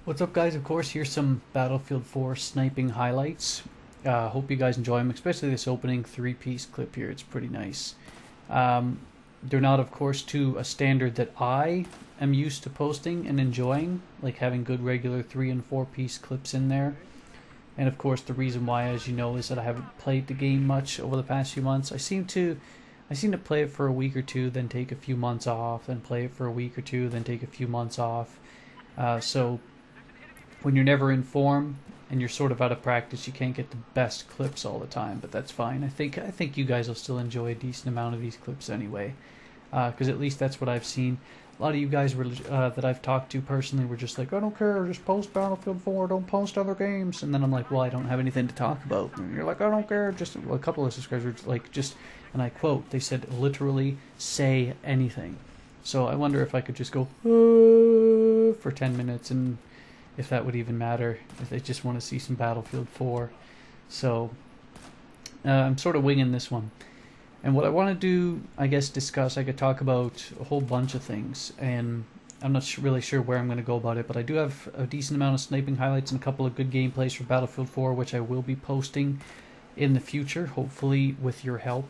What's up, guys? Of course, here's some Battlefield 4 sniping highlights. Hope you guys enjoy them, especially this opening three-piece clip here. It's pretty nice. Um, they're not, of course, to a standard that I am used to posting and enjoying, like having good regular 3 and 4 piece clips in there. And of course, the reason why, as you know, is that I haven't played the game much over the past few months. I seem to play it for a week or two, then take a few months off, then play it for a week or two, then take a few months off. So when you're never in form and you're sort of out of practice, you can't get the best clips all the time. But that's fine. I think you guys will still enjoy a decent amount of these clips anyway, because at least that's what I've seen. A lot of you guys were that I've talked to personally were just like, I don't care, just post Battlefield 4, don't post other games. And then I'm like, well, I don't have anything to talk about. And you're like, I don't care. Just well, a couple of subscribers were like, just, and I quote, they said literally say anything. So I wonder if I could just go for 10 minutes and if that would even matter, if they just want to see some Battlefield 4. So I'm sort of winging this one. And what I want to do, I guess, discuss, I could talk about a whole bunch of things, and I'm not really sure where I'm going to go about it, but I do have a decent amount of sniping highlights and a couple of good gameplays for Battlefield 4, which I will be posting in the future, hopefully with your help,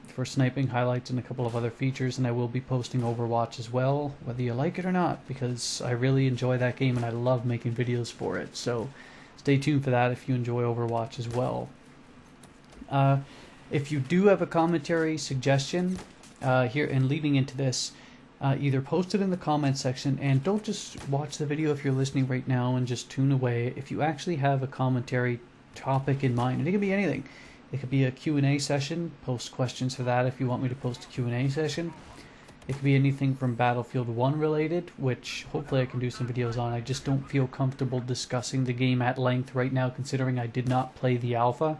for sniping highlights and a couple of other features. And I will be posting Overwatch as well, whether you like it or not, because I really enjoy that game and I love making videos for it. So stay tuned for that if you enjoy Overwatch as well. If you do have a commentary suggestion here and leading into this, either post it in the comment section, and don't just watch the video if you're listening right now and just tune away. If you actually have a commentary topic in mind, and it can be anything. It could be a Q&A session, post questions for that if you want me to post a Q&A session. It could be anything from Battlefield 1 related, which hopefully I can do some videos on. I just don't feel comfortable discussing the game at length right now, considering I did not play the alpha.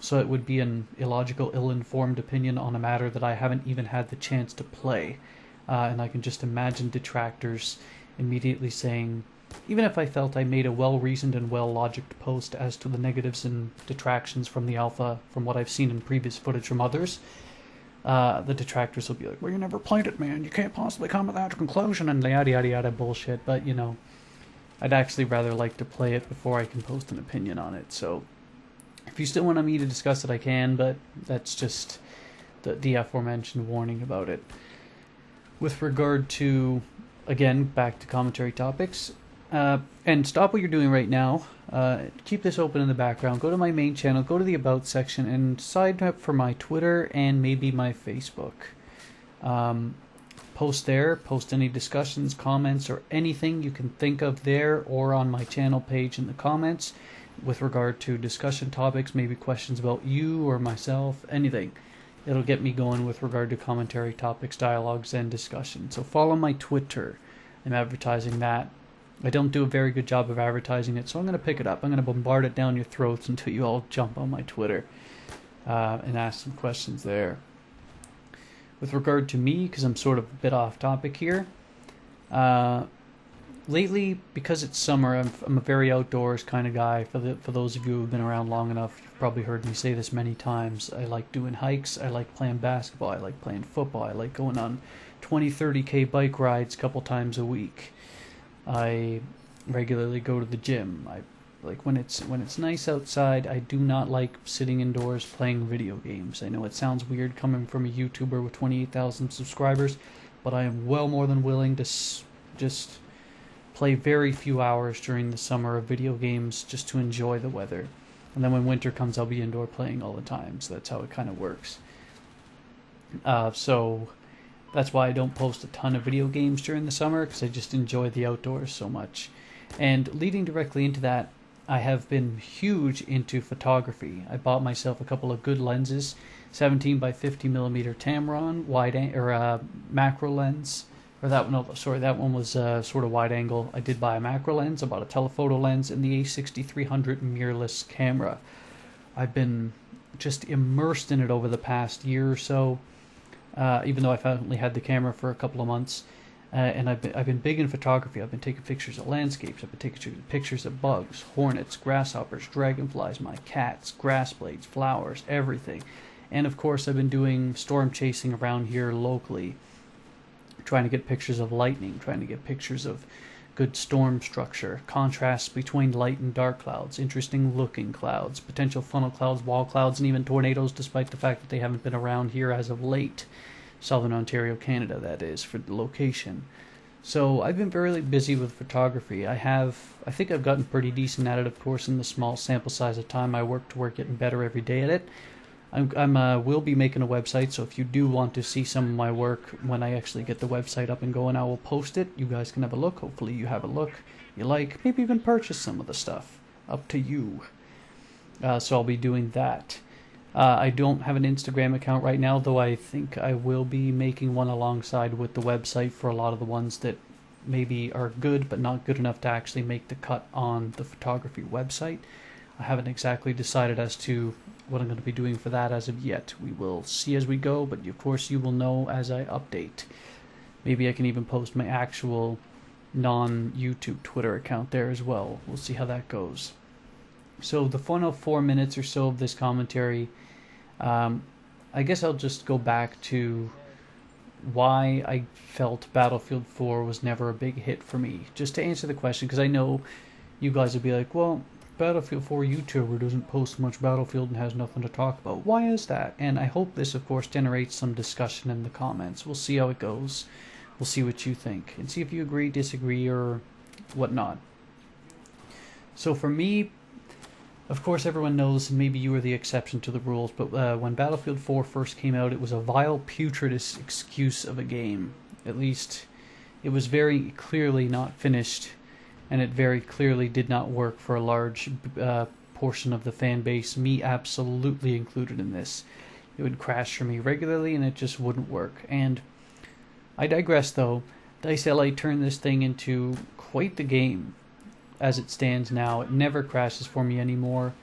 So it would be an illogical, ill-informed opinion on a matter that I haven't even had the chance to play. And I can just imagine detractors immediately saying, even if I felt I made a well-reasoned and well-logicked post as to the negatives and detractions from the alpha, from what I've seen in previous footage from others, the detractors will be like, well, you never played it, man. You can't possibly come to that conclusion, and yada yada yada bullshit. But, you know, I'd actually rather like to play it before I can post an opinion on it. So if you still want me to discuss it, I can, but that's just the aforementioned warning about it. With regard to, again, back to commentary topics, and stop what you're doing right now. Keep this open in the background. Go to my main channel, go to the About section, and sign up for my Twitter and maybe my Facebook. Post there, post any discussions, comments, or anything you can think of there or on my channel page in the comments with regard to discussion topics, maybe questions about you or myself, anything. It'll get me going with regard to commentary topics, dialogues, and discussion. So follow my Twitter. I'm advertising that. I don't do a very good job of advertising it, so I'm going to pick it up. I'm going to bombard it down your throats until you all jump on my Twitter and ask some questions there. With regard to me, because I'm sort of a bit off topic here, lately, because it's summer, I'm a very outdoors kind of guy. For those of you who've been around long enough, you've probably heard me say this many times. I like doing hikes, I like playing basketball, I like playing football, I like going on 20, 30K bike rides a couple times a week. I regularly go to the gym. I like when it's nice outside. I do not like sitting indoors playing video games. I know it sounds weird coming from a YouTuber with 28,000 subscribers, but I am well more than willing to just play very few hours during the summer of video games just to enjoy the weather. And then when winter comes, I'll be indoor playing all the time. So that's how it kind of works. So that's why I don't post a ton of video games during the summer, because I just enjoy the outdoors so much. And leading directly into that, I have been huge into photography. I bought myself a couple of good lenses, 17 by 50 millimeter Tamron macro lens, or that one. No, sorry, that one was sort of wide angle. I did buy a macro lens. I bought a telephoto lens and the A6300 mirrorless camera. I've been just immersed in it over the past year or so. Even though I've only had the camera for a couple of months, and I've been big in photography. I've been taking pictures of landscapes. I've been taking pictures of bugs, hornets, grasshoppers, dragonflies, my cats, grass blades, flowers, everything. And of course, I've been doing storm chasing around here locally, trying to get pictures of lightning, trying to get pictures of good storm structure, contrasts between light and dark clouds, interesting looking clouds, potential funnel clouds, wall clouds, and even tornadoes, despite the fact that they haven't been around here as of late. Southern Ontario, Canada, that is, for the location. So I've been very busy with photography. I think I've gotten pretty decent at it, of course, in the small sample size of time I work toward getting better every day at it. Will be making a website, so if you do want to see some of my work when I actually get the website up and going, I will post it. You guys can have a look. Hopefully you have a look. You like, maybe even purchase some of the stuff. Up to you. So I'll be doing that. I don't have an Instagram account right now, though I think I will be making one alongside with the website for a lot of the ones that maybe are good but not good enough to actually make the cut on the photography website. I haven't exactly decided as to what I'm going to be doing for that as of yet. We will see as we go, but of course you will know as I update. Maybe I can even post my actual non-YouTube Twitter account there as well. We'll see how that goes. So the final 4 minutes or so of this commentary, I guess I'll just go back to why I felt Battlefield 4 was never a big hit for me. Just to answer the question, because I know you guys would be like, well, Battlefield 4 YouTuber doesn't post much Battlefield and has nothing to talk about. Why is that? And I hope this, of course, generates some discussion in the comments. We'll see how it goes. We'll see what you think. And see if you agree, disagree, or whatnot. So for me, of course, everyone knows, and maybe you were the exception to the rules, but when Battlefield 4 first came out, it was a vile, putrid excuse of a game. At least, it was very clearly not finished, and it very clearly did not work for a large portion of the fan base, me absolutely included in this. It would crash for me regularly, and it just wouldn't work. And I digress, though. Dice LA turned this thing into quite the game. As it stands now, it never crashes for me anymore.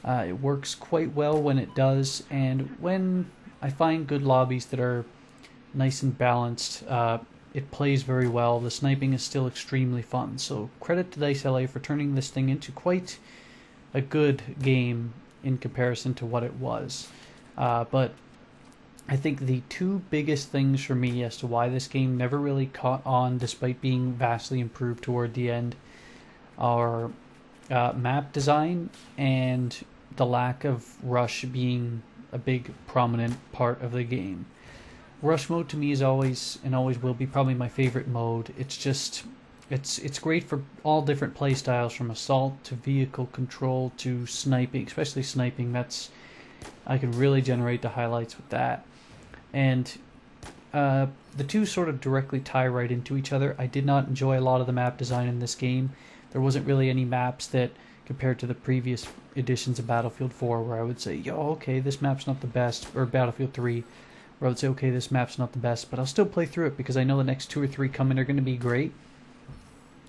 It works quite well when it does, and when I find good lobbies that are nice and balanced, it plays very well. The sniping is still extremely fun, so credit to Dice LA for turning this thing into quite a good game in comparison to what it was. But I think the two biggest things for me as to why this game never really caught on, despite being vastly improved toward the end, are map design and the lack of rush being a big prominent part of the game. Rush mode to me is always and always will be probably my favorite mode. It's just it's great for all different play styles, from assault to vehicle control to sniping, especially sniping. I can really generate the highlights with that. And the two sort of directly tie right into each other. I did not enjoy a lot of the map design in this game. There wasn't really any maps that, compared to the previous editions of Battlefield 4, where I would say, yo, okay, this map's not the best, or Battlefield 3, where I would say, okay, this map's not the best, but I'll still play through it because I know the next 2 or 3 coming are going to be great.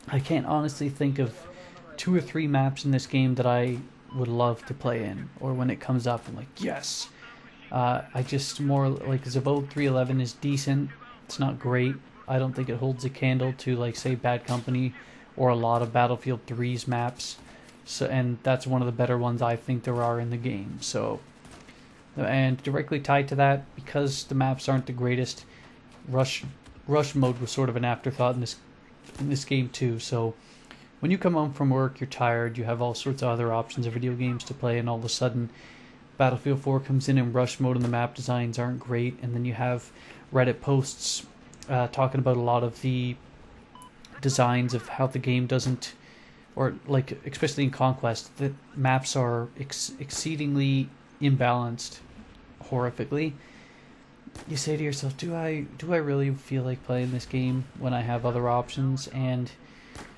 I can't honestly think of 2 or 3 maps in this game that I would love to play in, or when it comes up, I'm like, yes. I just more like Zavod 311 is decent. It's not great. I don't think it holds a candle to, like, say, Bad Company or a lot of Battlefield 3's maps. So, and that's one of the better ones I think there are in the game. So, and directly tied to that, because the maps aren't the greatest, rush mode was sort of an afterthought in this game too. So when you come home from work, you're tired, you have all sorts of other options of video games to play, and all of a sudden Battlefield 4 comes in rush mode and the map designs aren't great, and then you have Reddit posts talking about a lot of the designs of how the game doesn't, or like especially in Conquest, the maps are exceedingly imbalanced horrifically. You say to yourself, do I really feel like playing this game when I have other options? And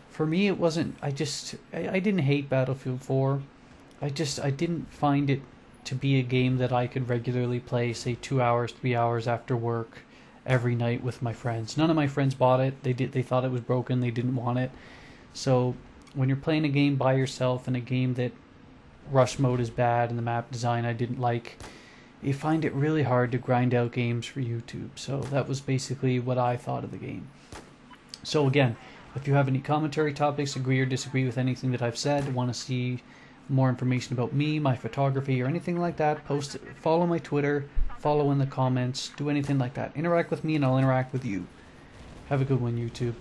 for me, it wasn't. I didn't hate Battlefield 4. I didn't find it to be a game that I could regularly play, say 2 hours, 3 hours after work every night with my friends. None of my friends bought it. They thought it was broken. They didn't want it. So when you're playing a game by yourself, and a game that rush mode is bad and the map design I didn't like, you find it really hard to grind out games for YouTube. So that was basically what I thought of the game. So again, if you have any commentary topics, agree or disagree with anything that I've said, want to see more information about me, my photography, or anything like that, post it. Follow my Twitter, follow in the comments, do anything like that. Interact with me and I'll interact with you. Have a good one, YouTube.